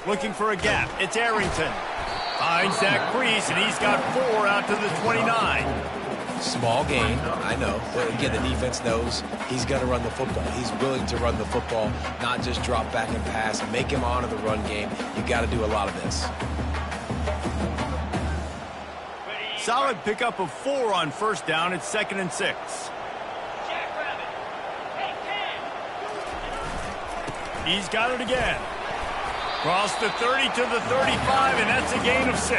Looking for a gap. It's Arrington. Finds that crease, and he's got 4 out to the 29. Small gain, I know. But again, the defense knows he's going to run the football. He's willing to run the football, not just drop back and pass. Make him honor the run game. You got to do a lot of this. Solid pickup of 4 on first down. It's 2nd and 6. He's got it again. Cross the 30 to the 35, and that's a gain of 6.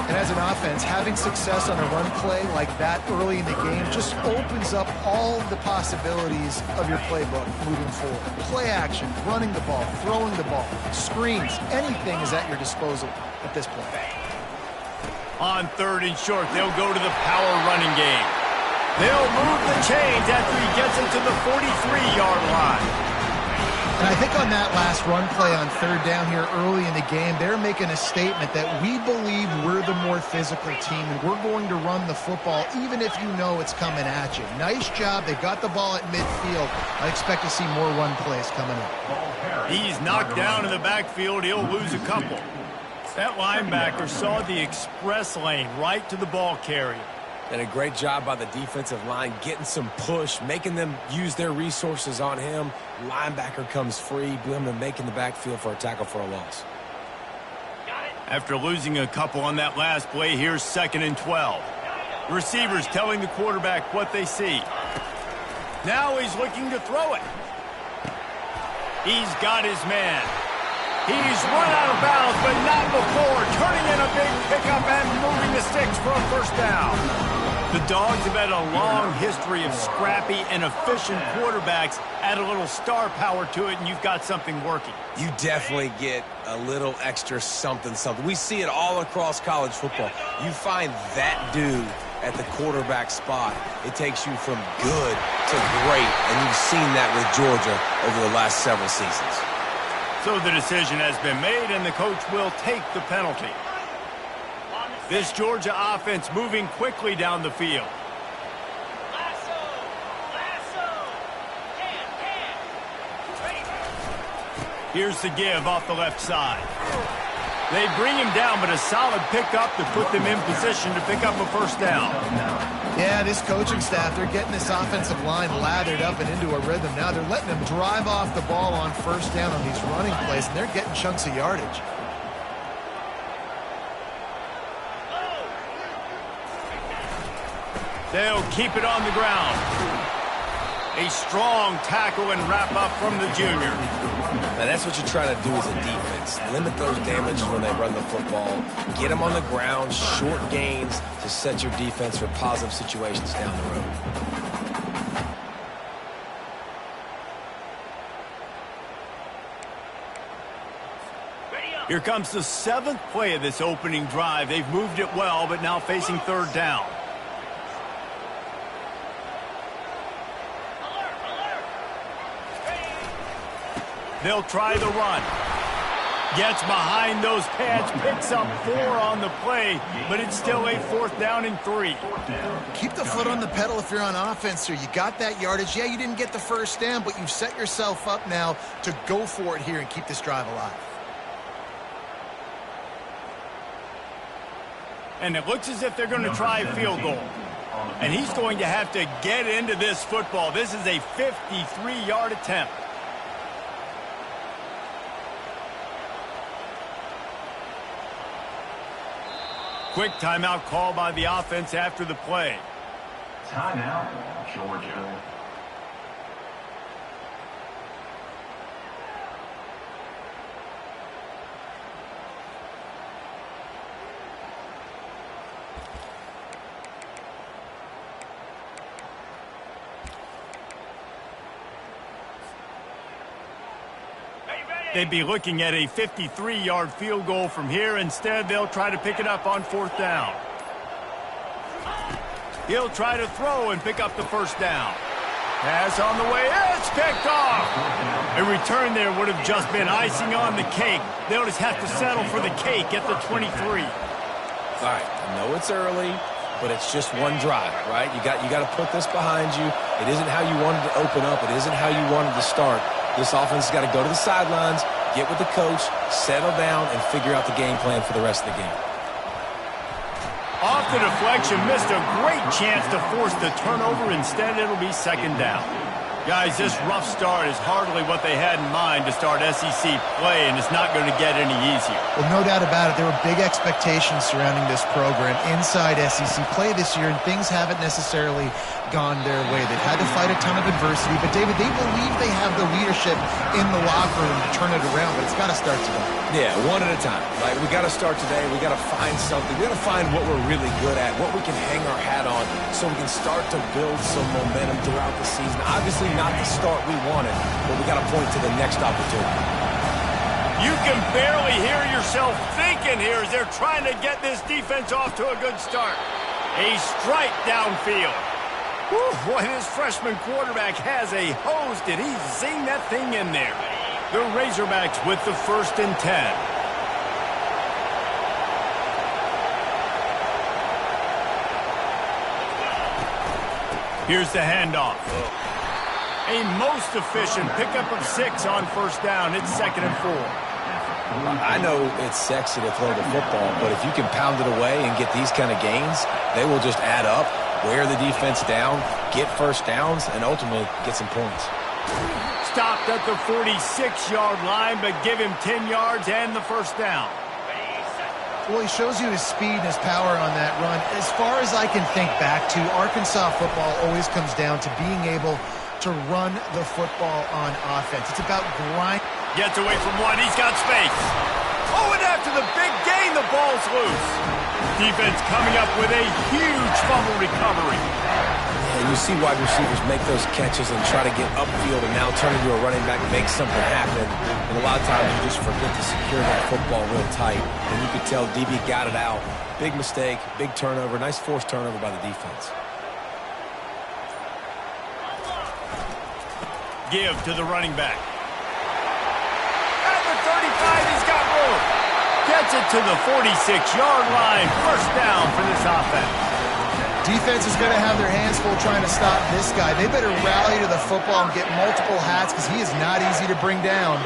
And as an offense, having success on a run play like that early in the game just opens up all the possibilities of your playbook moving forward. Play action, running the ball, throwing the ball, screens, anything is at your disposal at this point. On 3rd and short, they'll go to the power running game. They'll move the chains after he gets it to the 43-yard line. And I think on that last run play on 3rd down here early in the game, they're making a statement that we believe we're the more physical team and we're going to run the football even if you know it's coming at you. Nice job. They got the ball at midfield. I expect to see more run plays coming up. He's knocked down in the backfield. He'll lose a couple. That linebacker saw the express lane right to the ball carrier. And a great job by the defensive line getting some push, making them use their resources on him. Linebacker comes free, boom, and making the backfield for a tackle for a loss. After losing a couple on that last play, here's 2nd and 12. Receivers telling the quarterback what they see. Now he's looking to throw it. He's got his man. He's run out of bounds, but not before. Turning in a big pickup and moving the sticks for a first down. The Dogs have had a long history of scrappy and efficient quarterbacks. Add a little star power to it, and you've got something working. You definitely get a little extra something. We see it all across college football. You find that dude at the quarterback spot, it takes you from good to great, and you've seen that with Georgia over the last several seasons. So the decision has been made, and the coach will take the penalty. This Georgia offense moving quickly down the field. Here's the give off the left side. They bring him down, but a solid pickup to put them in position to pick up a first down. Yeah, this coaching staff, they're getting this offensive line lathered up and into a rhythm. Now they're letting them drive off the ball on first down on these running plays, and they're getting chunks of yardage. They'll keep it on the ground. A strong tackle and wrap up from the junior. Now that's what you try to do as a defense. Limit those damages when they run the football. Get them on the ground, short gains to set your defense for positive situations down the road. Here comes the 7th play of this opening drive. They've moved it well, but now facing 3rd down. They'll try the run. Gets behind those pads, picks up 4 on the play, but it's still a 4th down and 3. Keep the foot on the pedal if you're on offense here. You got that yardage. Yeah, you didn't get the first down, but you've set yourself up now to go for it here and keep this drive alive. And it looks as if they're going to try a field goal. And he's going to have to get into this football. This is a 53-yard attempt. Quick timeout call by the offense after the play. Timeout, Georgia. They'd be looking at a 53-yard field goal from here. Instead, they'll try to pick it up on 4th down. He'll try to throw and pick up the first down. Pass on the way. It's picked off. A return there would have just been icing on the cake. They'll just have to settle for the cake at the 23. All right, I know it's early, but it's just one drive, right? You got to put this behind you. It isn't how you wanted to open up. It isn't how you wanted to start. This offense has got to go to the sidelines, get with the coach, settle down, and figure out the game plan for the rest of the game. Off the deflection, missed a great chance to force the turnover. Instead, it'll be second down. Guys, this rough start is hardly what they had in mind to start SEC play, and it's not going to get any easier. Well, no doubt about it. There were big expectations surrounding this program inside SEC play this year, and things haven't necessarily gone their way. They've had to fight a ton of adversity, but, David, they believe they have the leadership in the locker room to turn it around, but it's got to start today. Yeah, one at a time. Right? We got to start today. We got to find something. We got to find what we're really good at, what we can hang our hat on, so we can start to build some momentum throughout the season. Obviously, not the start we wanted, but we got to point to the next opportunity. You can barely hear yourself thinking here as they're trying to get this defense off to a good start. A strike downfield. Whew, boy, this freshman quarterback has a hose. Did he zing that thing in there? The Razorbacks with the 1st and 10. Here's the handoff. A most efficient pickup of 6 on 1st down. It's 2nd and 4. I know it's sexy to throw the football, but if you can pound it away and get these kind of gains, they will just add up, wear the defense down, get 1st downs, and ultimately get some points. Stopped at the 46-yard line, but give him 10 yards and the 1st down. Well, he shows you his speed and his power on that run. As far as I can think back to, Arkansas football always comes down to being able to run the football on offense. It's about grind. Gets away from one. He's got space. Oh, and after the big gain, the ball's loose. Defense coming up with a huge fumble recovery. And you see wide receivers make those catches and try to get upfield and now turn into a running back, make something happen. And a lot of times you just forget to secure that football real tight. And you could tell DB got it out. Big mistake, big turnover, nice forced turnover by the defense. Give to the running back. At the 35, he's got room. Gets it to the 46-yard line. 1st down for this offense. Defense is going to have their hands full trying to stop this guy. They better rally to the football and get multiple hats because he is not easy to bring down.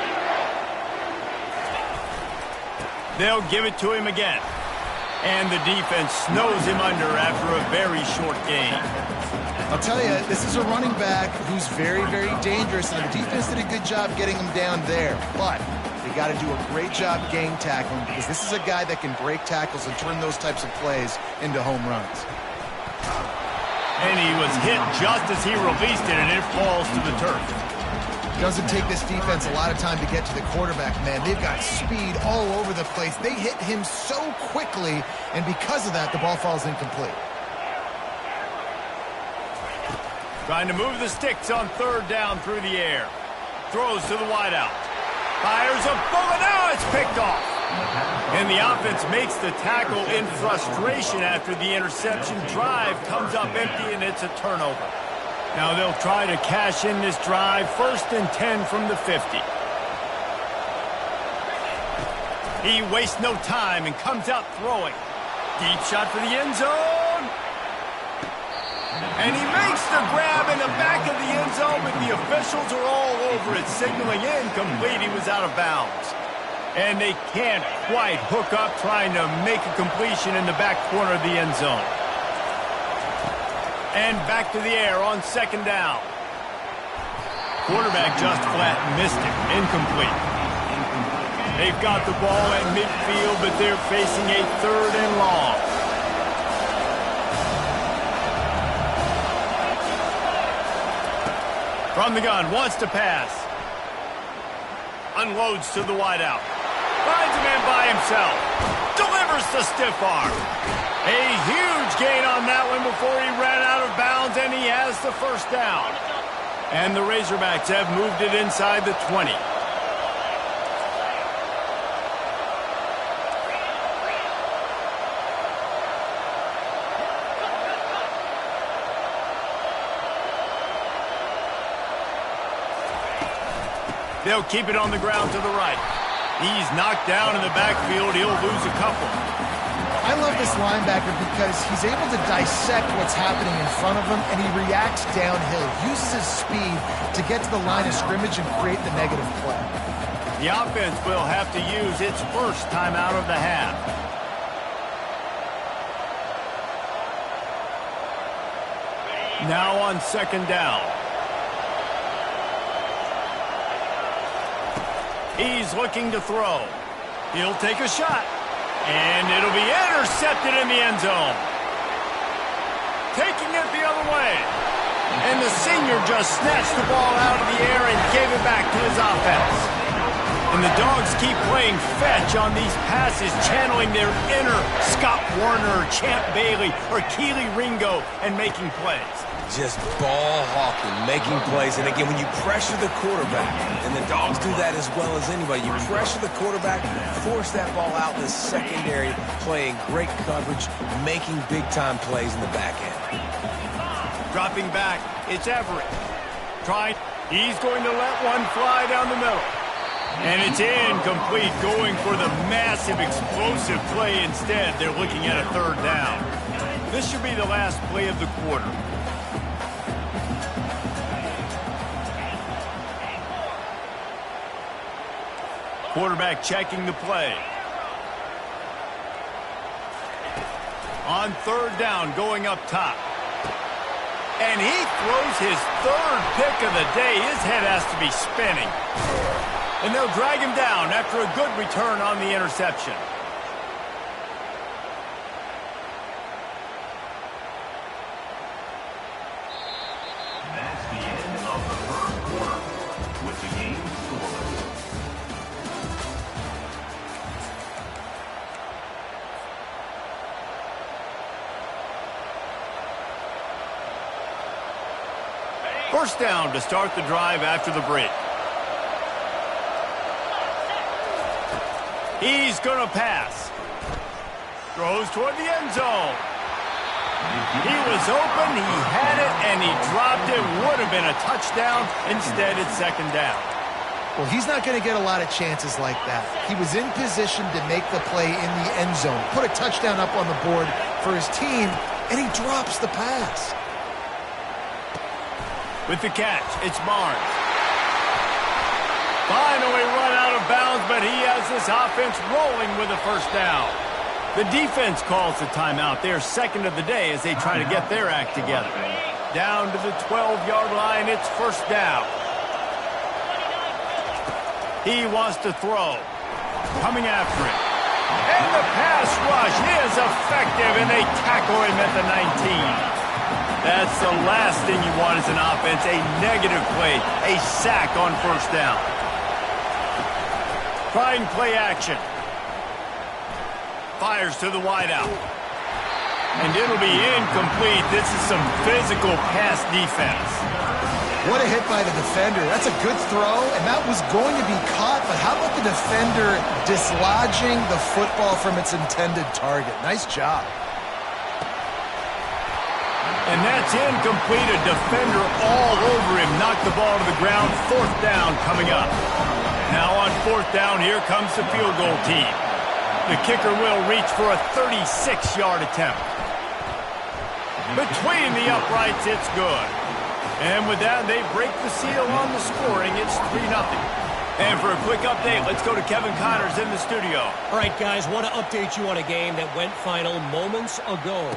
They'll give it to him again. And the defense snows him under after a very short gain. I'll tell you, this is a running back who's very, very dangerous, and the defense did a good job getting him down there. But they got to do a great job gang tackling because this is a guy that can break tackles and turn those types of plays into home runs. And he was hit just as he released it, and it falls to the turf. Doesn't take this defense a lot of time to get to the quarterback, man. They've got speed all over the place. They hit him so quickly, and because of that, the ball falls incomplete. Trying to move the sticks on 3rd down through the air. Throws to the wideout. Fires a bullet. Now it's picked off. And the offense makes the tackle in frustration after the interception. Drive comes up empty, and it's a turnover. Now they'll try to cash in this drive. 1st and 10 from the 50. He wastes no time and comes out throwing. Deep shot for the end zone. And he makes the grab in the back of the end zone, but the officials are all over it, signaling incomplete. He was out of bounds. And they can't quite hook up trying to make a completion in the back corner of the end zone. And back to the air on 2nd down. Quarterback just flat missed it. Incomplete. They've got the ball at midfield, but they're facing a 3rd and long. From the gun, wants to pass. Unloads to the wideout. Finds a man by himself. Delivers the stiff arm. A huge gain on that one before he ran out of bounds, and he has the 1st down. And the Razorbacks have moved it inside the 20. They'll keep it on the ground to the right. He's knocked down in the backfield. He'll lose a couple. I love this linebacker because he's able to dissect what's happening in front of him, and he reacts downhill, uses his speed to get to the line of scrimmage and create the negative play. The offense will have to use its first timeout of the half. Now on second down. He's looking to throw. He'll take a shot. And it'll be intercepted in the end zone. Taking it the other way. And the senior just snatched the ball out of the air and gave it back to his offense. And the Dogs keep playing fetch on these passes, channeling their inner Scott Warner, Champ Bailey, or Keely Ringo, and making plays. Just ball hawking, making plays. And again, when you pressure the quarterback, and the Dogs do that as well as anybody, you pressure the quarterback, force that ball out in the secondary, playing great coverage, making big-time plays in the back end. Dropping back, it's Everett. He's going to let one fly down the middle. And it's incomplete, going for the massive explosive play instead. They're looking at a third down. This should be the last play of the quarter. Quarterback checking the play. On third down, going up top. And he throws his third pick of the day. His head has to be spinning. And they'll drag him down after a good return on the interception. That's the end of the first quarter with the game scoreless. First down to start the drive after the break. He's going to pass. Throws toward the end zone. He was open, he had it, and he dropped it. Would have been a touchdown. Instead, it's second down. Well, he's not going to get a lot of chances like that. He was in position to make the play in the end zone, put a touchdown up on the board for his team, and he drops the pass. With the catch, it's Barnes. Finally run out of bounds, but he has this offense rolling with a first down. The defense calls the timeout. They're second of the day as they try to get their act together. Down to the 12-yard line, it's first down. He wants to throw. Coming after it. And the pass rush is effective, and they tackle him at the 19. That's the last thing you want as an offense, a negative play, a sack on first down. Trying play action. Fires to the wideout. And it'll be incomplete. This is some physical pass defense. What a hit by the defender. That's a good throw, and that was going to be caught, but how about the defender dislodging the football from its intended target? Nice job. And that's incomplete. A defender all over him. Knocked the ball to the ground. Fourth down coming up. Now on fourth down, here comes the field goal team. The kicker will reach for a 36-yard attempt. Between the uprights, it's good. And with that, they break the seal on the scoring. It's 3-0. And for a quick update, let's go to Kevin Connors in the studio. All right, guys, want to update you on a game that went final moments ago.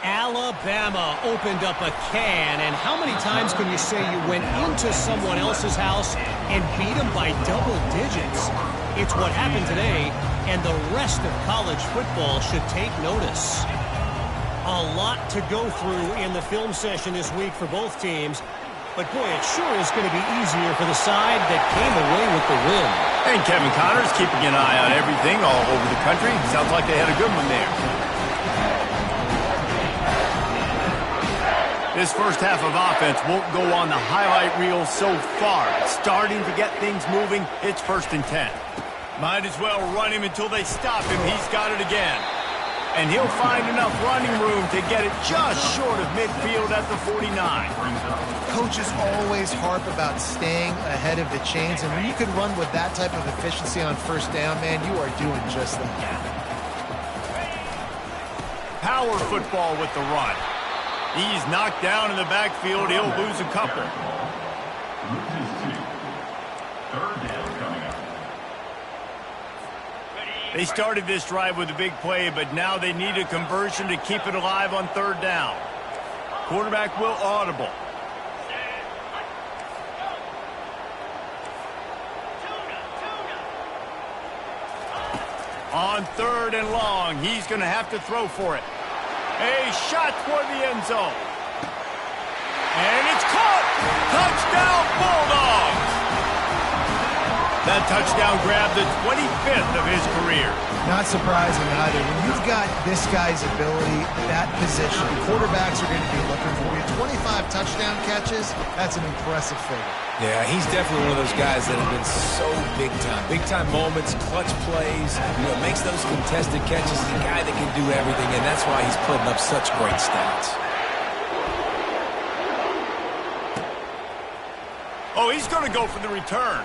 Alabama opened up a can, and how many times can you say you went into someone else's house and beat them by double digits? It's what happened today, and the rest of college football should take notice. A lot to go through in the film session this week for both teams, but boy, it sure is going to be easier for the side that came away with the win. And Kevin Connors keeping an eye on everything all over the country. Sounds like they had a good one there. This first half of offense won't go on the highlight reel so far. Starting to get things moving, it's 1st and 10. Might as well run him until they stop him. He's got it again. And he'll find enough running room to get it just short of midfield at the 49. Coaches always harp about staying ahead of the chains, and when you can run with that type of efficiency on first down, man, you are doing just that. Power football with the run. He's knocked down in the backfield. He'll lose a couple. Loses 2. Third down coming up. They started this drive with a big play, but now they need a conversion to keep it alive on third down. Quarterback will audible. On third and long, he's going to have to throw for it. A shot toward the end zone. And it's caught! Touchdown, Bulldogs! That touchdown grabbed the 25th of his career. Not surprising either. When you've got this guy's ability, that position, quarterbacks are going to be looking for you. 25 touchdown catches, that's an impressive figure. Yeah, he's definitely one of those guys that have been so big time. Big time moments, clutch plays, makes those contested catches. He's a guy that can do everything, and that's why he's putting up such great stats. Oh, he's going to go for the return.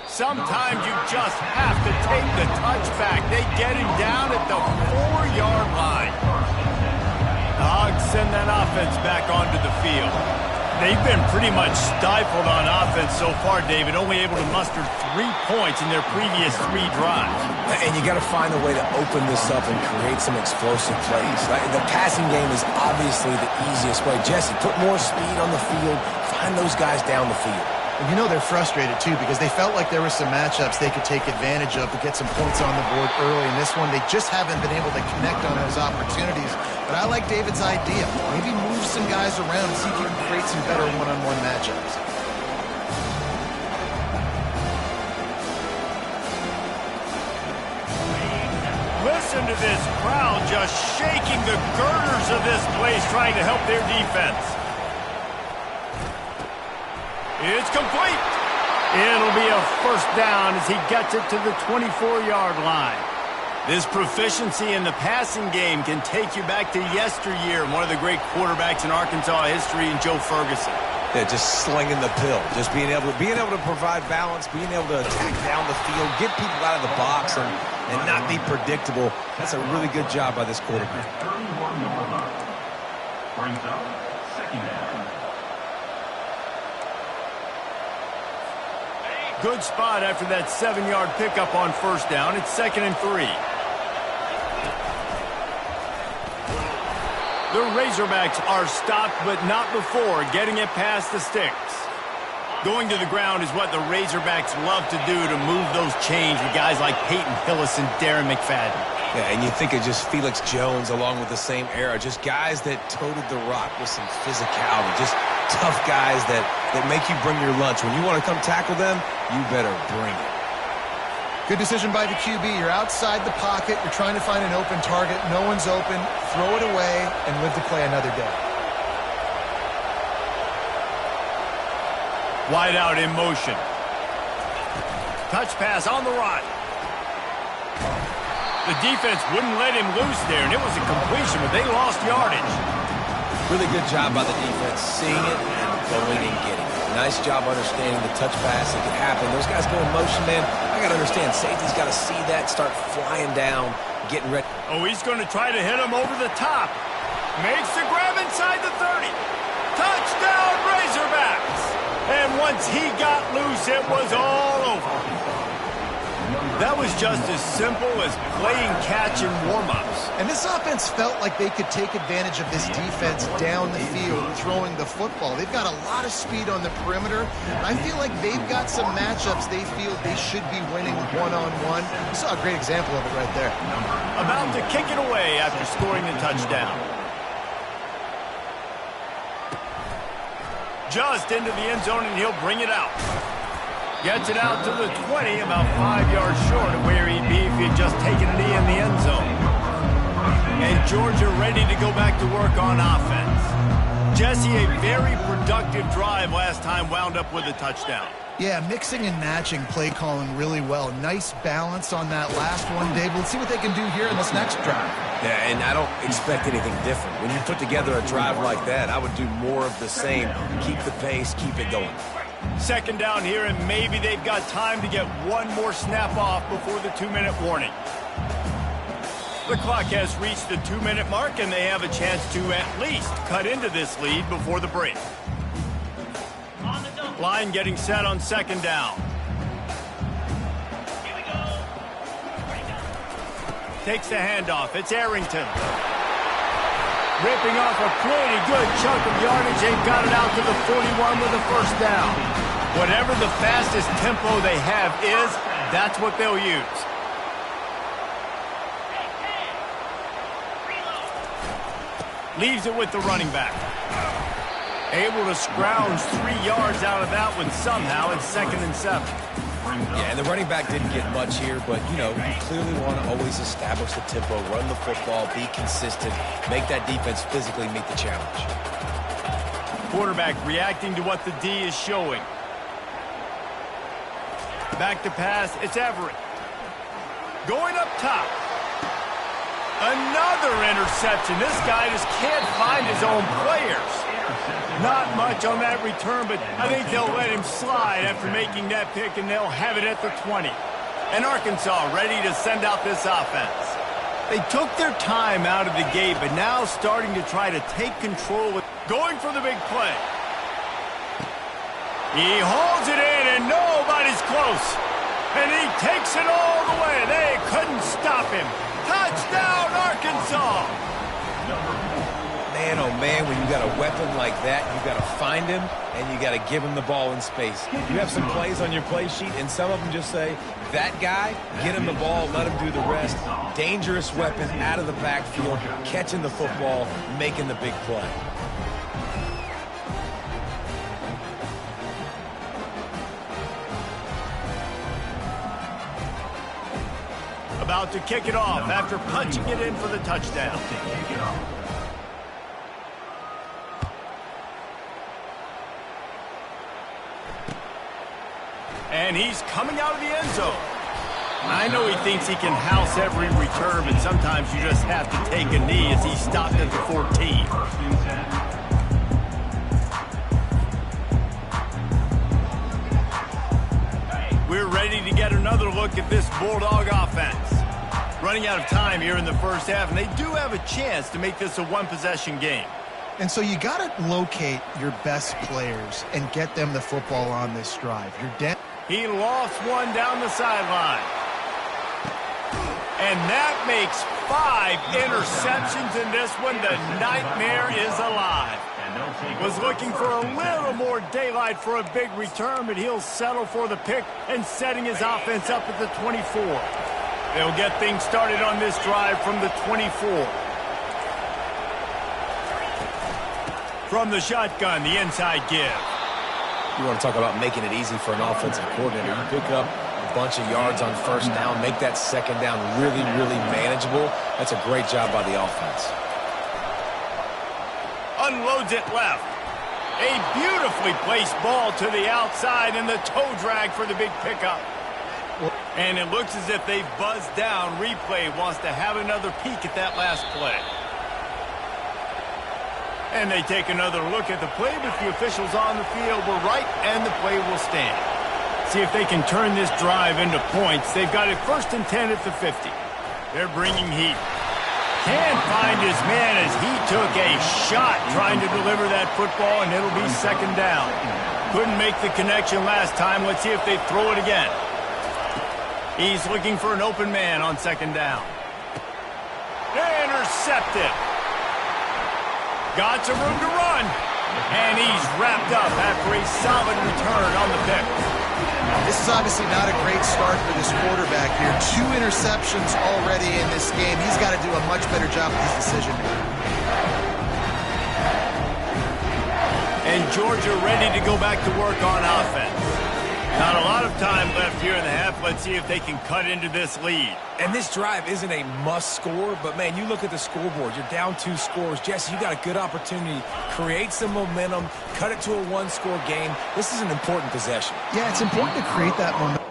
Sometimes you just have to take the touchback. They get him down at the 4-yard line. The Hogs send that offense back onto the field. They've been pretty much stifled on offense so far, David, only able to muster 3 points in their previous 3 drives. And you got to find a way to open this up and create some explosive plays. The passing game is obviously the easiest way. Jesse, put more speed on the field, find those guys down the field. And you know they're frustrated, too, because they felt like there were some matchups they could take advantage of to get some points on the board early. In this one, they just haven't been able to connect on those opportunities. But I like David's idea. Maybe move some guys around and see if you can create some better one-on-one matchups. Listen to this crowd just shaking the girders of this place, trying to help their defense. It's complete. It'll be a first down as he gets it to the 24-yard line. This proficiency in the passing game can take you back to yesteryear, one of the great quarterbacks in Arkansas history, in Joe Ferguson. Yeah, just slinging the pill, just being able to provide balance, being able to attack down the field, get people out of the box, and not be predictable. That's a really good job by this quarterback. 31 brings up second down. Good spot after that 7-yard pickup on first down. It's 2nd and 3. The Razorbacks are stopped, but not before getting it past the sticks. Going to the ground is what the Razorbacks love to do to move those chains with guys like Peyton Hillis and Darren McFadden. Yeah, and you think of just Felix Jones along with the same era, just guys that toted the rock with some physicality, just tough guys that make you bring your lunch. When you want to come tackle them, you better bring it. Good decision by the QB. You're outside the pocket. You're trying to find an open target. No one's open. Throw it away and live to play another day. Wide out in motion. Touch pass on the run. The defense wouldn't let him loose there, and it was a completion, but they lost yardage. Really good job by the defense, seeing it and going and getting it. Nice job understanding the touch pass that could happen. Those guys go in motion, man. I got to understand, safety's got to see that, start flying down, getting ready. Oh, he's going to try to hit him over the top. Makes the grab inside the 30. Touchdown, Razorbacks! And once he got loose, it was all over. That was just as simple as playing catch in warm-ups. And this offense felt like they could take advantage of this defense down the field throwing the football. They've got a lot of speed on the perimeter. I feel like they've got some matchups they feel they should be winning one-on-one. You saw a great example of it right there. About to kick it away after scoring the touchdown. Just into the end zone, and he'll bring it out. Gets it out to the 20, about 5 yards short of where he'd be if he'd just taken a knee in the end zone. And Georgia ready to go back to work on offense. Jesse, a very productive drive last time, wound up with a touchdown. Yeah, mixing and matching play calling really well. Nice balance on that last one, Dave. Let's see what they can do here in this next drive. Yeah, and I don't expect anything different. When you put together a drive like that, I would do more of the same. Keep the pace, keep it going. Second down here, and maybe they've got time to get one more snap off before the 2-minute warning. The clock has reached the 2-minute mark, and they have a chance to at least cut into this lead before the break. Line getting set on second down. takes the handoff. It's Arrington. Ripping off a pretty good chunk of yardage. They've got it out to the 41 with a first down. Whatever the fastest tempo they have is, that's what they'll use. Leaves it with the running back. Able to scrounge 3 yards out of that one somehow. It's 2nd and 7. Yeah, and the running back didn't get much here, but, you know, you clearly want to always establish the tempo, run the football, be consistent, make that defense physically meet the challenge. Quarterback reacting to what the D is showing. Back to pass, it's Everett. Going up top. Another interception. This guy just can't find his own players. Not much on that return, but I think they'll let him slide after making that pick, and they'll have it at the 20. And Arkansas ready to send out this offense. They took their time out of the gate, but now starting to try to take control. Going for the big play. He hauls it in, and nobody's close. And he takes it all the way. They couldn't stop him. Touchdown, Arkansas! Man, oh man, when you got a weapon like that, you got to find him, and you got to give him the ball in space. You have some plays on your play sheet, and some of them just say, that guy, get him the ball, let him do the rest. Dangerous weapon out of the backfield, catching the football, making the big play. About to kick it off after punching it in for the touchdown. And he's coming out of the end zone. I know he thinks he can house every return, but sometimes you just have to take a knee as he stopped at the 14. We're ready to get another look at this Bulldog offense. Running out of time here in the first half, and they do have a chance to make this a one-possession game. And so you got to locate your best players and get them the football on this drive. You're down. He lost one down the sideline. And that makes 5 interceptions in this one. The nightmare is alive. Was looking for a little more daylight for a big return, but he'll settle for the pick and setting his offense up at the 24. They'll get things started on this drive from the 24. From the shotgun, the inside give. You want to talk about making it easy for an offensive coordinator. You pick up a bunch of yards on first down, make that second down really, really manageable. That's a great job by the offense. Unloads it left. A beautifully placed ball to the outside, and the toe drag for the big pickup. And it looks as if they've buzzed down. Replay wants to have another peek at that last play. And they take another look at the play, but the officials on the field were right, and the play will stand. See if they can turn this drive into points. They've got it 1st and 10 at the 50. They're bringing heat. Can't find his man as he took a shot trying to deliver that football, and it'll be 2nd down. Couldn't make the connection last time. Let's see if they throw it again. He's looking for an open man on 2nd down. Intercepted. Got some room to run. And he's wrapped up after a solid return on the pick. This is obviously not a great start for this quarterback here. 2 interceptions already in this game. He's got to do a much better job with his decision making. And Georgia ready to go back to work on offense. Not a lot of time left here in the half. Let's see if they can cut into this lead. And this drive isn't a must score, but, man, you look at the scoreboard. You're down 2 scores. Jesse, you got a good opportunity. Create some momentum. Cut it to a 1-score game. This is an important possession. Yeah, it's important to create that momentum.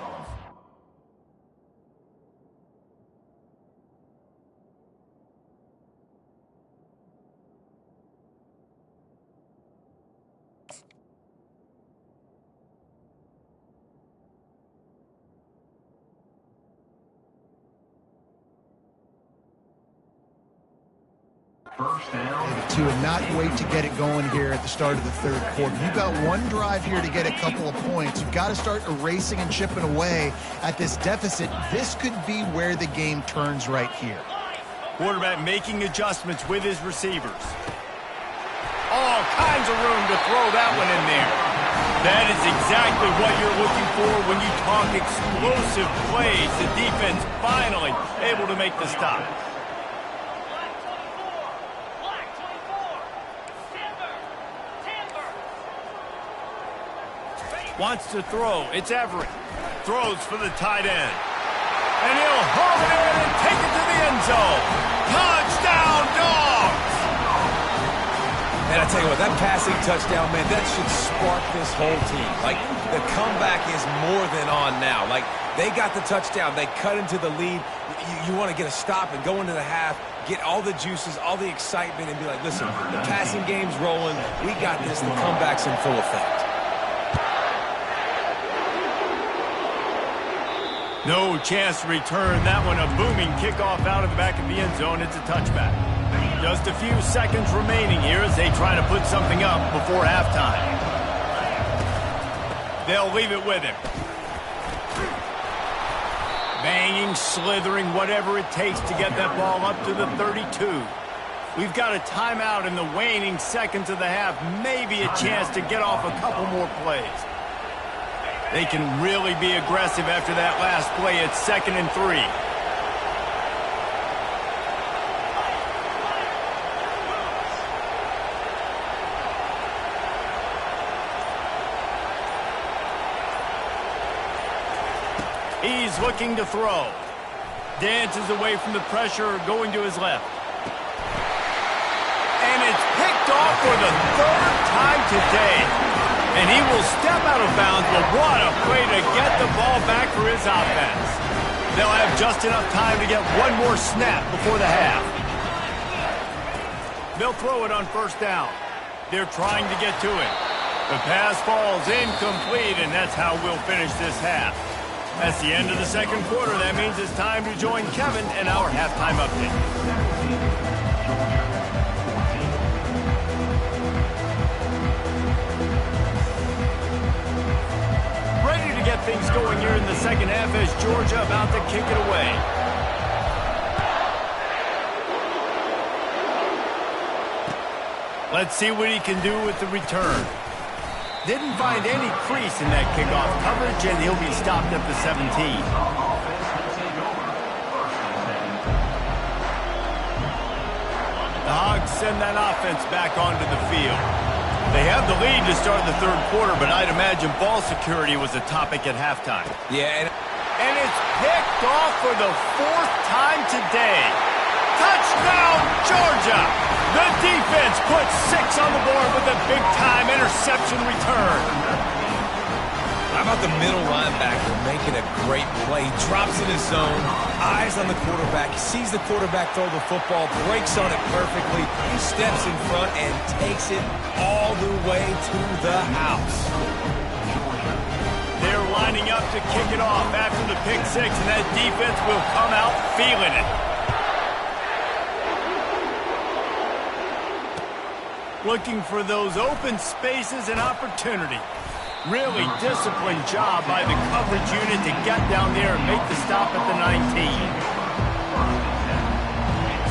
First down. To not wait to get it going here at the start of the third quarter. You've got one drive here to get a couple of points. You've got to start erasing and chipping away at this deficit. This could be where the game turns right here. Quarterback making adjustments with his receivers. All kinds of room to throw that one in there. That is exactly what you're looking for when you talk explosive plays. The defense finally able to make the stop. Wants to throw. It's Everett. Throws for the tight end. And he'll haul it in and take it to the end zone. Touchdown, Dogs! And I tell you what, that passing touchdown, man, that should spark this whole team. Like, the comeback is more than on now. Like, they got the touchdown. They cut into the lead. You want to get a stop and go into the half, get all the juices, all the excitement, and be like, listen, the passing game's rolling. We got this. The comeback's in full effect. No chance to return that one. A booming kickoff out of the back of the end zone. It's a touchback. Just a few seconds remaining here as they try to put something up before halftime. They'll leave it with him. Banging, slithering, whatever it takes to get that ball up to the 32. We've got a timeout in the waning seconds of the half. Maybe a chance to get off a couple more plays. They can really be aggressive after that last play. It's 2nd and 3. He's looking to throw. Dances away from the pressure, going to his left. And it's picked off for the 3rd time today. And he will step out of bounds, but what a play to get the ball back for his offense. They'll have just enough time to get one more snap before the half. They'll throw it on 1st down. They're trying to get to it. The pass falls incomplete, and that's how we'll finish this half. That's the end of the 2nd quarter. That means it's time to join Kevin in our halftime update. Get things going here in the 2nd half as Georgia about to kick it away. Let's see what he can do with the return. Didn't find any crease in that kickoff coverage, and he'll be stopped at the 17. The Hogs send that offense back onto the field. They have the lead to start the 3rd quarter, but I'd imagine ball security was a topic at halftime. Yeah, and it's picked off for the 4th time today. Touchdown, Georgia! The defense puts 6 on the board with a big-time interception return. How about the middle linebacker making a great play? Drops in his zone, eyes on the quarterback. He sees the quarterback throw the football, breaks on it perfectly. He steps in front and takes it all the way to the house. They're lining up to kick it off after the pick 6, and that defense will come out feeling it. Looking for those open spaces and opportunity. Really disciplined job by the coverage unit to get down there and make the stop at the 19.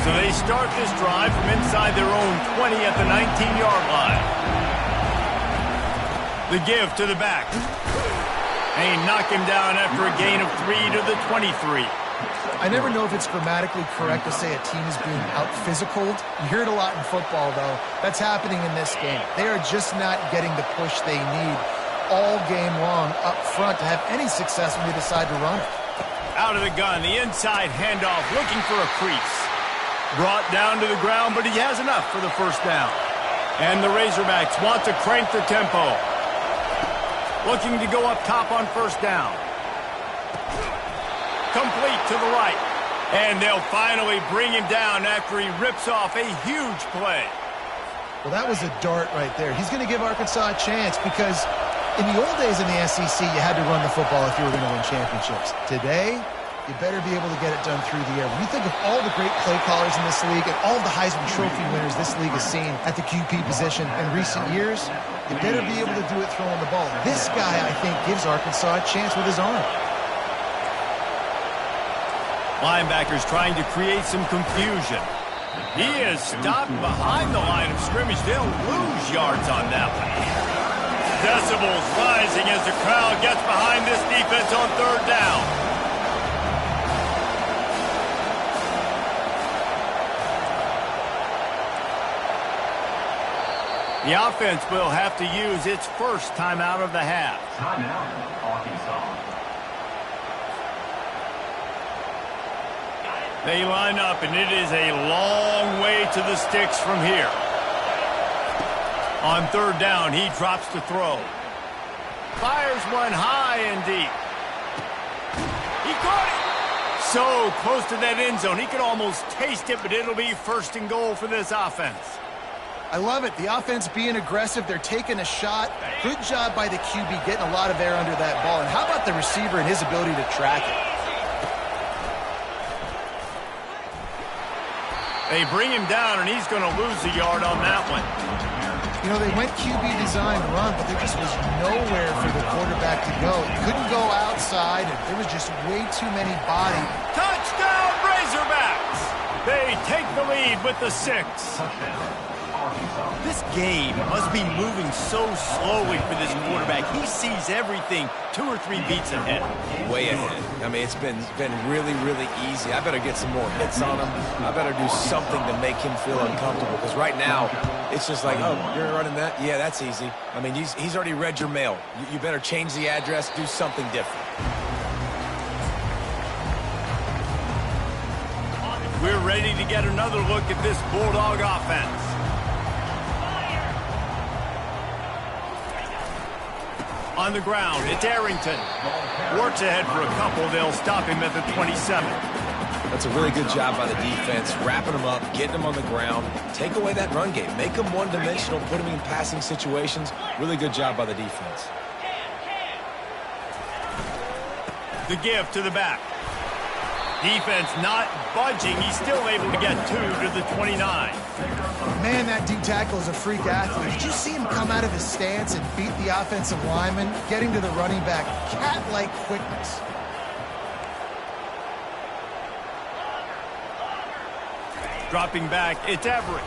So they start this drive from inside their own 20 at the 19-yard line. The give to the back. And he knocked him down after a gain of 3 to the 23. I never know if it's grammatically correct to say a team is being out-physicaled. You hear it a lot in football, though. That's happening in this game. They are just not getting the push they need all game long up front to have any success when they decide to run it. Out of the gun, the inside handoff, looking for a crease. Brought down to the ground, but he has enough for the 1st down. And the Razorbacks want to crank the tempo. Looking to go up top on 1st down. Complete to the right. And they'll finally bring him down after he rips off a huge play. Well, that was a dart right there. He's going to give Arkansas a chance because in the old days in the SEC, you had to run the football if you were going to win championships. Today, you better be able to get it done through the air. When you think of all the great play callers in this league and all the Heisman Trophy winners this league has seen at the QB position in recent years, you better be able to do it throwing the ball. This guy, I think, gives Arkansas a chance with his arm. Linebackers trying to create some confusion. He is stopped behind the line of scrimmage. They'll lose yards on that one. Decibels rising as the crowd gets behind this defense on third down. The offense will have to use its first timeout of the half. Timeout, Arkansas. They line up, and it is a long way to the sticks from here. On third down, he drops to throw. Fires one high and deep. He caught it! So close to that end zone, he could almost taste it, but it'll be first and goal for this offense. I love it. The offense being aggressive. They're taking a shot. Good job by the QB getting a lot of air under that ball. And how about the receiver and his ability to track it? They bring him down, and he's going to lose a yard on that one. You know, they went QB design run, but there just was nowhere for the quarterback to go. He couldn't go outside, and there was just way too many bodies. Touchdown, Razorbacks! They take the lead with the 6. This game must be moving so slowly for this quarterback. He sees everything 2 or 3 beats ahead. Way ahead. I mean, it's been really, really easy. I better get some more hits on him. I better do something to make him feel uncomfortable. Because right now, it's just like, oh, you're running that? Yeah, that's easy. I mean, he's already read your mail. You better change the address, do something different. We're ready to get another look at this Bulldog offense. On the ground, it's Arrington. Works ahead for a couple. They'll stop him at the 27. That's a really good job by the defense, wrapping him up, getting him on the ground. Take away that run game. Make him one-dimensional, put him in passing situations. Really good job by the defense. The give to the back. Defense not budging. He's still able to get 2 to the 29. Man, that D tackle is a freak athlete. Did you see him come out of his stance and beat the offensive lineman, getting to the running back? Cat-like quickness. Dropping back, it's Everett.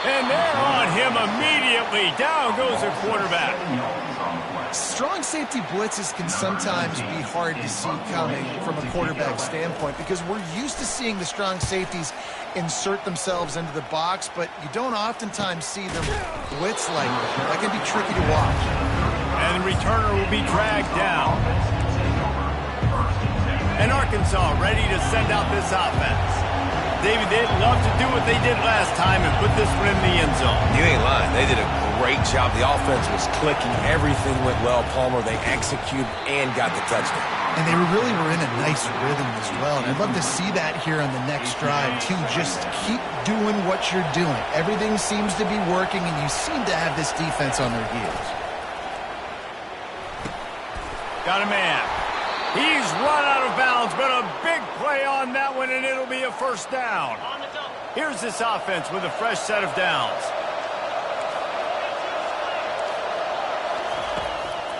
And they're on him immediately. Down goes the quarterback. Strong safety blitzes can sometimes be hard to see coming from a quarterback standpoint because we're used to seeing the strong safeties insert themselves into the box, but you don't oftentimes see them blitz like that. That can be tricky to watch. And the returner will be dragged down. And Arkansas ready to send out this offense. David, they'd love to do what they did last time and put this one in the end zone. You ain't lying. They did a great job. The offense was clicking. Everything went well. Palmer, they executed and got the touchdown. And they really were in a nice rhythm as well. And I'd love to see that here on the next drive, too. Just keep doing what you're doing. Everything seems to be working, and you seem to have this defense on their heels. Got a man. He's run out of bounds, but a big play on that one, and it'll be a first down. Here's this offense with a fresh set of downs.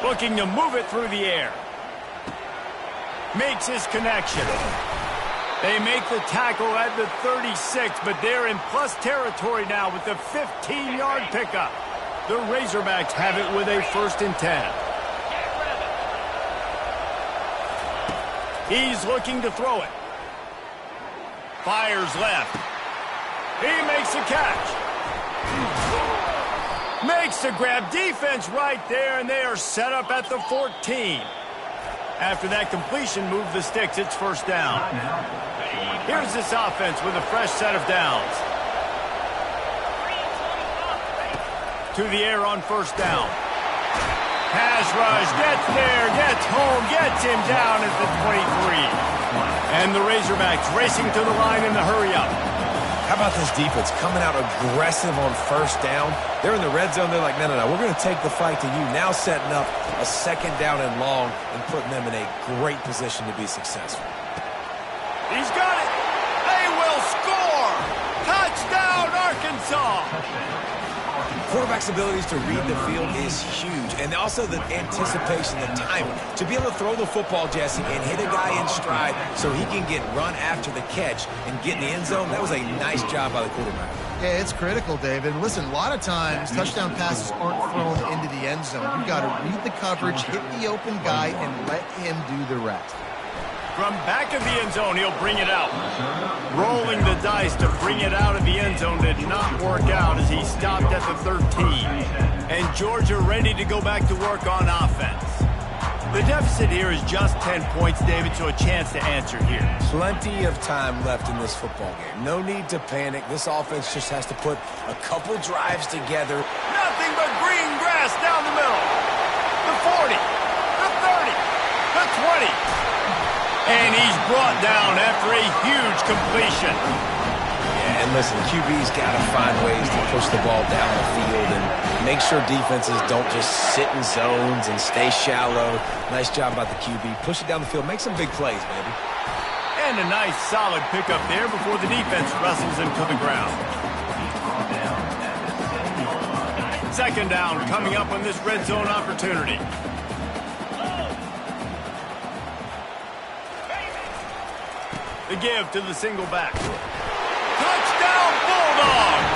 Looking to move it through the air. Makes his connection. They make the tackle at the 36, but they're in plus territory now with the 15-yard pickup. The Razorbacks have it with a 1st and 10. He's looking to throw it. Fires left. He makes a catch. Makes the grab. Defense right there, and they are set up at the 14. After that completion, move the sticks. It's first down. Here's this offense with a fresh set of downs. To the air on first down. Pass rush, gets there, gets home, gets him down at the 23. And the Razorbacks racing to the line in the hurry-up. How about this defense coming out aggressive on first down? They're in the red zone. They're like, no, we're going to take the fight to you. Now setting up a second down and long and putting them in a great position to be successful. He's got it. They will score. Touchdown, Arkansas. Quarterback's abilities to read the field is huge, and also the anticipation, the timing. To be able to throw the football, Jesse, and hit a guy in stride so he can get run after the catch and get in the end zone, that was a nice job by the quarterback. Yeah, it's critical, David. Listen, a lot of times touchdown passes aren't thrown into the end zone. You've got to read the coverage, hit the open guy, and let him do the rest. From back of the end zone, he'll bring it out. Rolling the dice to bring it out of the end zone did not work out as he stopped at the 13. And Georgia ready to go back to work on offense. The deficit here is just 10 points, David, so a chance to answer here. Plenty of time left in this football game. No need to panic. This offense just has to put a couple drives together. Nothing but green grass down the middle. The 40, the 30, the 20. And he's brought down after a huge completion. Yeah, and listen, QB's got to find ways to push the ball down the field and make sure defenses don't just sit in zones and stay shallow. Nice job by the QB. Push it down the field. Make some big plays, baby. And a nice solid pickup there before the defense wrestles him to the ground. Second down coming up on this red zone opportunity. The give to the single back. Touchdown Bulldogs!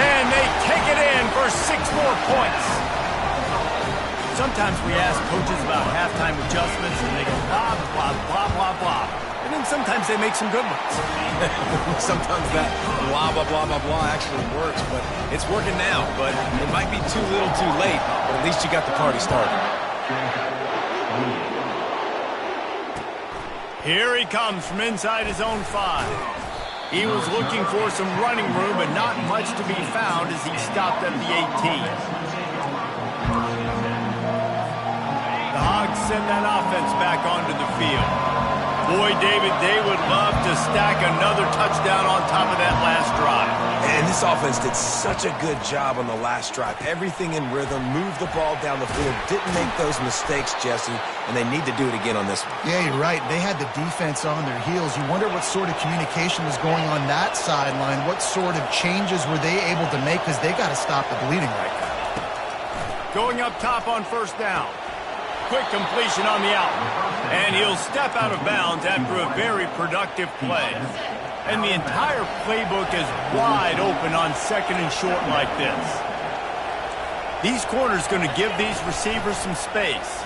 And they take it in for 6 more points. Sometimes we ask coaches about halftime adjustments and they go blah, blah, blah, blah, blah. And then sometimes they make some good ones. Sometimes that blah, blah, blah, blah, blah actually works, but it's working now. But it might be too little too late, but at least you got the party started. Here he comes from inside his own 5. He was looking for some running room, but not much to be found as he stopped at the 18. The Hogs send that offense back onto the field. Boy, David, they would love to stack another touchdown on top of that last drive. And this offense did such a good job on the last drive. Everything in rhythm, moved the ball down the field, didn't make those mistakes, Jesse, and they need to do it again on this one. Yeah, you're right. They had the defense on their heels. You wonder what sort of communication was going on that sideline. What sort of changes were they able to make because they got to stop the bleeding right now. Going up top on first down. Quick completion on the out. And he'll step out of bounds after a very productive play. And the entire playbook is wide open on second and short like this. These corners going to give these receivers some space.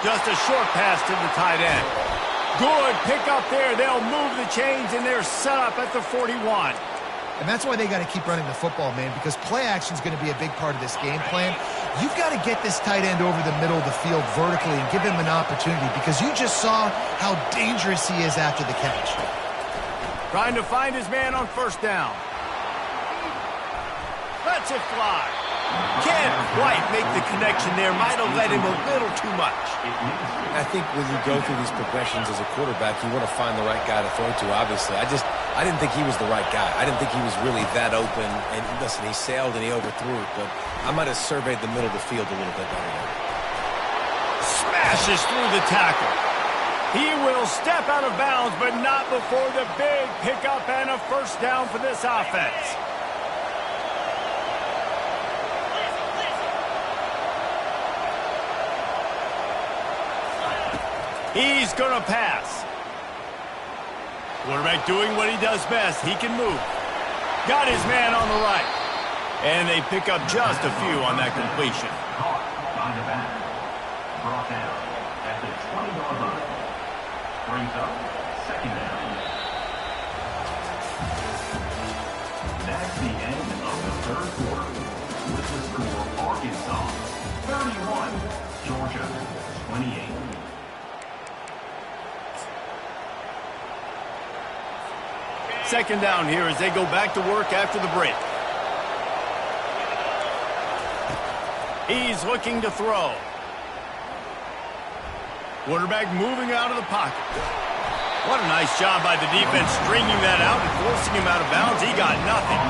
Just a short pass to the tight end. Good pick up there. They'll move the chains, and they're set up at the 41. And that's why they got to keep running the football, man, because play action is going to be a big part of this game plan. You've got to get this tight end over the middle of the field vertically and give him an opportunity because you just saw how dangerous he is after the catch. Trying to find his man on first down. Lets it fly. Can't quite make the connection there. Might have let him a little too much. I think when you go through these progressions as a quarterback, you want to find the right guy to throw to, obviously. I didn't think he was the right guy. I didn't think he was really that open. And listen, he sailed and he overthrew it, but I might have surveyed the middle of the field a little bit better there. Smashes through the tackle. He will step out of bounds, but not before the big pickup and a first down for this offense. He's going to pass. Quarterback doing what he does best. He can move. Got his man on the right. And they pick up just a few on that completion. Caught by the back. Brought down at the 20-yard line. Brings up second down. That's the end of the third quarter. With the score, Arkansas 31, Georgia 28. Second down here as they go back to work after the break. He's looking to throw. Quarterback moving out of the pocket. What a nice job by the defense stringing that out and forcing him out of bounds. He got nothing.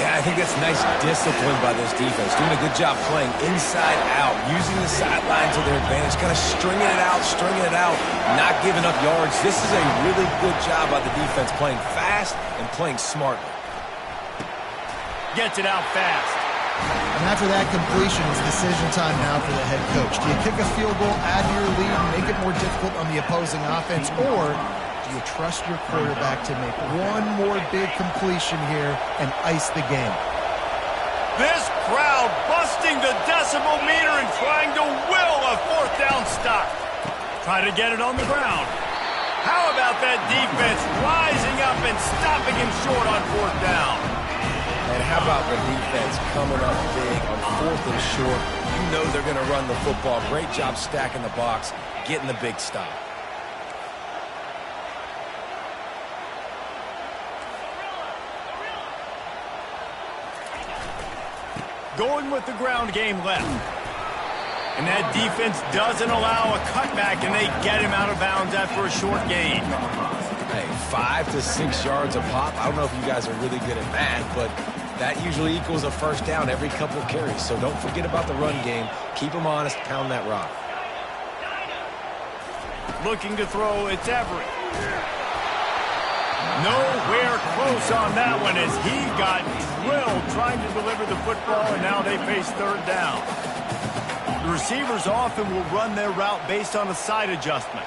Yeah, I think that's nice discipline by this defense. Doing a good job playing inside out, using the sideline to their advantage, kind of stringing it out, not giving up yards. This is a really good job by the defense, playing fast and playing smartly. Gets it out fast. And after that completion, it's decision time now for the head coach. Do you kick a field goal, add to your lead, and make it more difficult on the opposing offense, or do you trust your quarterback to make one more big completion here and ice the game? This crowd busting the decibel meter and trying to will a fourth down stop. Try to get it on the ground. How about that defense rising up and stopping him short on fourth down? And how about the defense coming up big on fourth and short? You know they're going to run the football. Great job stacking the box, getting the big stop. Going with the ground game left. And that defense doesn't allow a cutback, and they get him out of bounds after a short gain. Hey, 5 to 6 yards a pop. I don't know if you guys are really good at math, but that usually equals a first down every couple of carries. So don't forget about the run game. Keep them honest. Pound that rock. Looking to throw, it's Everett. Nowhere close on that one as he got drilled trying to deliver the football, and now they face third down. The receivers often will run their route based on a side adjustment.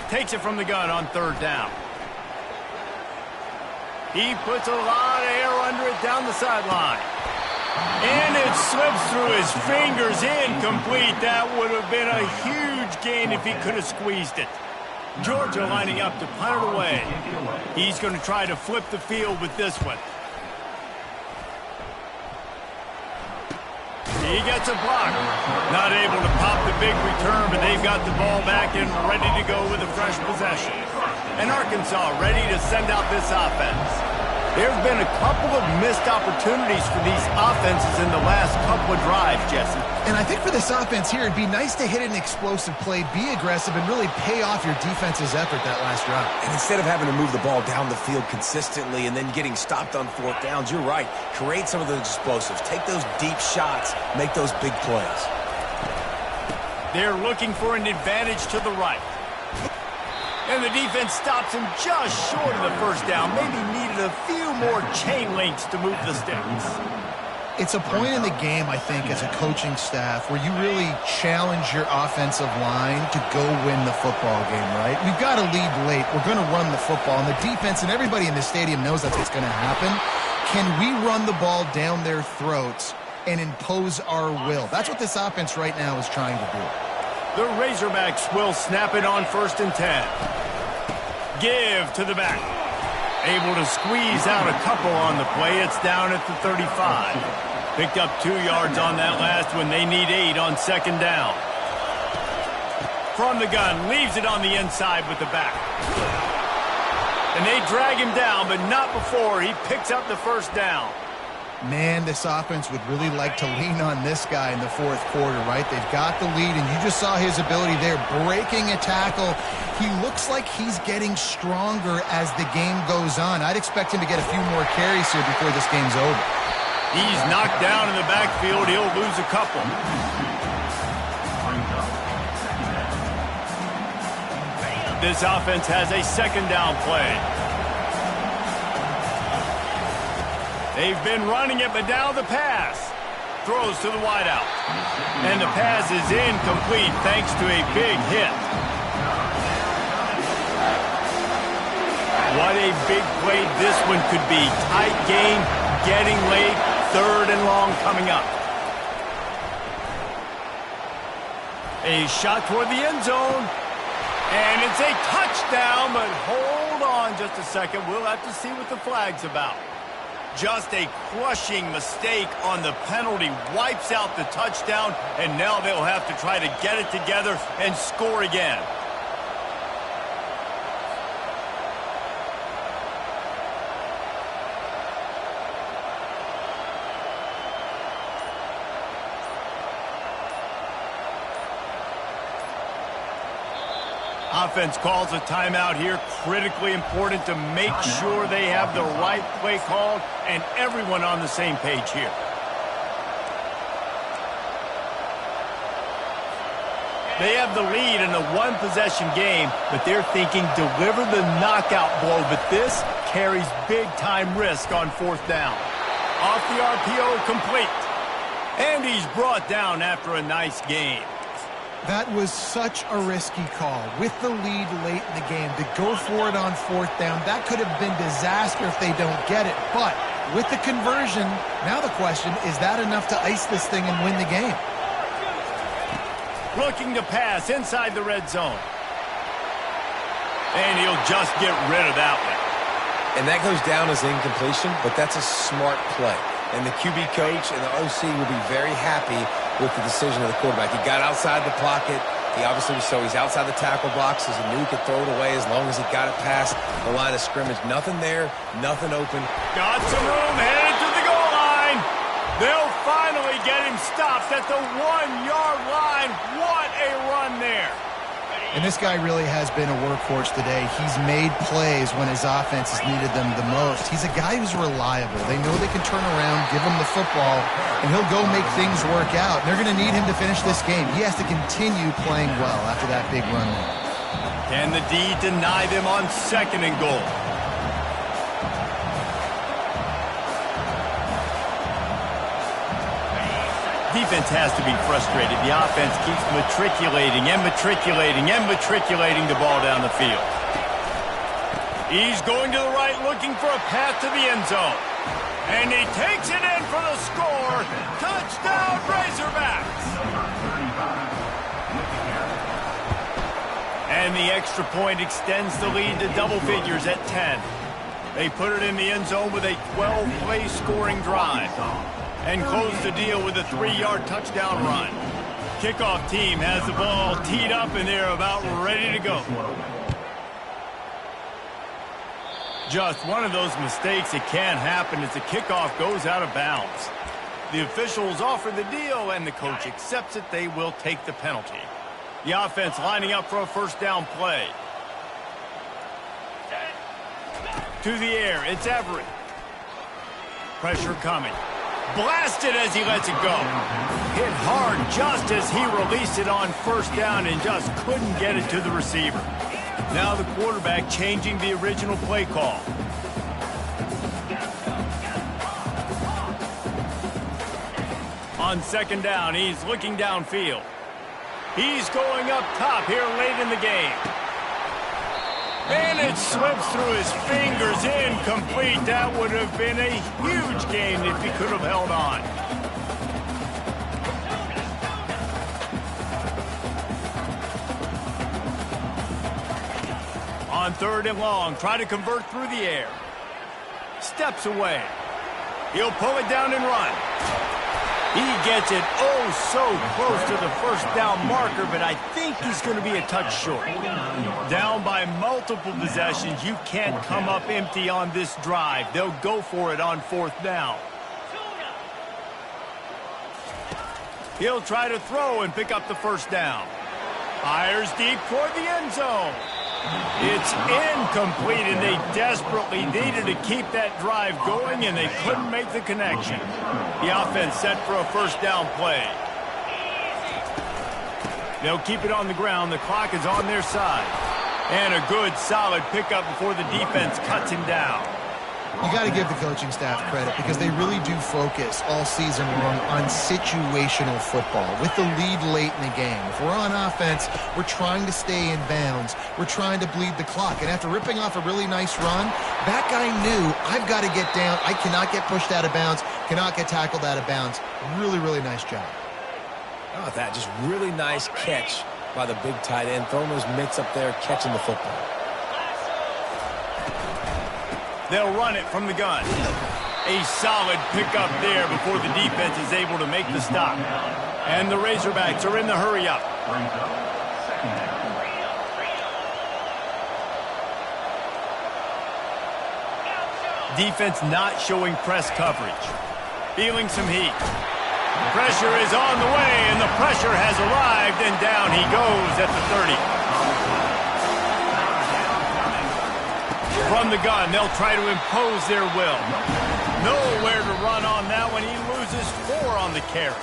Takes it from the gun on third down. He puts a lot of air under it down the sideline. And it slips through his fingers, incomplete. That would have been a huge gain if he could have squeezed it. Georgia lining up to punt it away. He's going to try to flip the field with this one. He gets a block. Not able to pop the big return, but they've got the ball back and ready to go with a fresh possession. And Arkansas ready to send out this offense. There have been a couple of missed opportunities for these offenses in the last couple of drives, Jesse. And I think for this offense here, it'd be nice to hit an explosive play, be aggressive, and really pay off your defense's effort that last drive. And instead of having to move the ball down the field consistently and then getting stopped on fourth downs, you're right. Create some of those explosives. Take those deep shots. Make those big plays. They're looking for an advantage to the right. And the defense stops him just short of the first down. Maybe needed a few more chain links to move the sticks. It's a point in the game, I think, as a coaching staff where you really challenge your offensive line to go win the football game, right? We've got to lead late. We're going to run the football. And the defense and everybody in the stadium knows that's what's going to happen. Can we run the ball down their throats and impose our will? That's what this offense right now is trying to do. The Razorbacks will snap it on 1st and 10. Give to the back. Able to squeeze out a couple on the play. It's down at the 35. Picked up 2 yards on that last one. They need 8 on 2nd down. From the gun, leaves it on the inside with the back. And they drag him down, but not before he picks up the first down. Man, this offense would really like to lean on this guy in the fourth quarter, right? They've got the lead, and you just saw his ability there, breaking a tackle. He looks like he's getting stronger as the game goes on. I'd expect him to get a few more carries here before this game's over. He's knocked down in the backfield. He'll lose a couple. This offense has a 2nd down play. They've been running it, but now the pass. Throws to the wideout. And the pass is incomplete thanks to a big hit. What a big play this one could be. Tight game, getting late, 3rd and long coming up. A shot toward the end zone. And it's a touchdown, but hold on just a second. We'll have to see what the flag's about. Just a crushing mistake on the penalty. Wipes out the touchdown, and now they'll have to try to get it together and score again. Offense calls a timeout here. Critically important to make sure they have the right play called and everyone on the same page here. They have the lead in a one-possession game, but they're thinking deliver the knockout blow. But this carries big-time risk on fourth down. Off the RPO, complete. And he's brought down after a nice game. That was such a risky call. With the lead late in the game, to go for it on fourth down, that could have been disaster if they don't get it. But with the conversion, now the question, is that enough to ice this thing and win the game? Looking to pass inside the red zone. And he'll just get rid of that one. And that goes down as incompletion, but that's a smart play. And the QB coach and the OC will be very happy with the decision of the quarterback. He got outside the pocket. He obviously was so he's outside the tackle boxes. He knew he could throw it away as long as he got it past the line of scrimmage. Nothing there, nothing open. Got some room, headed to the goal line. They'll finally get him stopped at the 1-yard line. What a run there. And this guy really has been a workhorse today. He's made plays when his offense has needed them the most. He's a guy who's reliable. They know they can turn around, give him the football, and he'll go make things work out. They're going to need him to finish this game. He has to continue playing well after that big run there. Can the D deny them on second and goal? Defense has to be frustrated. The offense keeps matriculating and matriculating and matriculating the ball down the field. He's going to the right, looking for a path to the end zone. And he takes it in for the score. Touchdown, Razorbacks! And the extra point extends the lead to double figures at 10. They put it in the end zone with a 12-play scoring drive. And close the deal with a 3-yard touchdown run. Kickoff team has the ball teed up and they're about ready to go. Just one of those mistakes that can happen as the kickoff goes out of bounds. The officials offer the deal and the coach accepts it. They will take the penalty. The offense lining up for a first down play. To the air, it's Everett. Pressure coming. Blasted as he lets it go. Hit hard just as he released it on first down and just couldn't get it to the receiver. Now the quarterback changing the original play call. On second down, he's looking downfield. He's going up top here late in the game. And it slips through his fingers, incomplete. That would have been a huge gain if he could have held on. On third and long, try to convert through the air. Steps away. He'll pull it down and run. He gets it so close to the first down marker, but I think he's going to be a touch short. Down by multiple possessions, you can't come up empty on this drive. They'll go for it on fourth down. He'll try to throw and pick up the first down. Fires deep toward the end zone. It's incomplete, and they desperately needed to keep that drive going, and they couldn't make the connection. The offense set for a first down play. They'll keep it on the ground. The clock is on their side. And a good, solid pickup before the defense cuts him down. You got to give the coaching staff credit because they really do focus all season long on situational football with the lead late in the game. If we're on offense, we're trying to stay in bounds. We're trying to bleed the clock. And after ripping off a really nice run, that guy knew, I've got to get down. I cannot get pushed out of bounds, cannot get tackled out of bounds. Really, really nice job. How about that? Just really nice catch by the big tight end, throwing those mitts up there, catching the football. They'll run it from the gun. A solid pickup there before the defense is able to make the stop. And the Razorbacks are in the hurry-up. Defense not showing press coverage. Feeling some heat. Pressure is on the way, and the pressure has arrived, and down he goes at the 30. From the gun, they'll try to impose their will. Nowhere to run on that one. He loses 4 on the carry.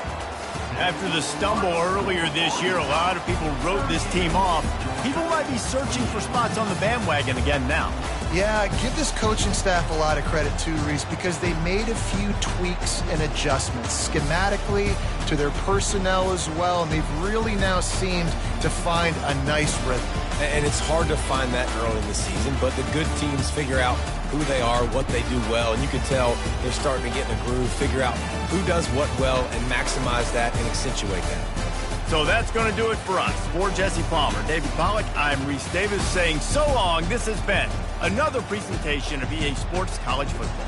After the stumble earlier this year, a lot of people wrote this team off. People might be searching for spots on the bandwagon again now. Yeah, give this coaching staff a lot of credit too, Reese, because they made a few tweaks and adjustments schematically to their personnel as well, and they've really now seemed to find a nice rhythm. And it's hard to find that early in the season, but the good teams figure out who they are, what they do well, and you can tell they're starting to get in a groove, figure out who does what well, and maximize that and accentuate that. So that's going to do it for us. For Jesse Palmer, David Pollack, I'm Reese Davis saying so long. This has been another presentation of EA Sports College Football.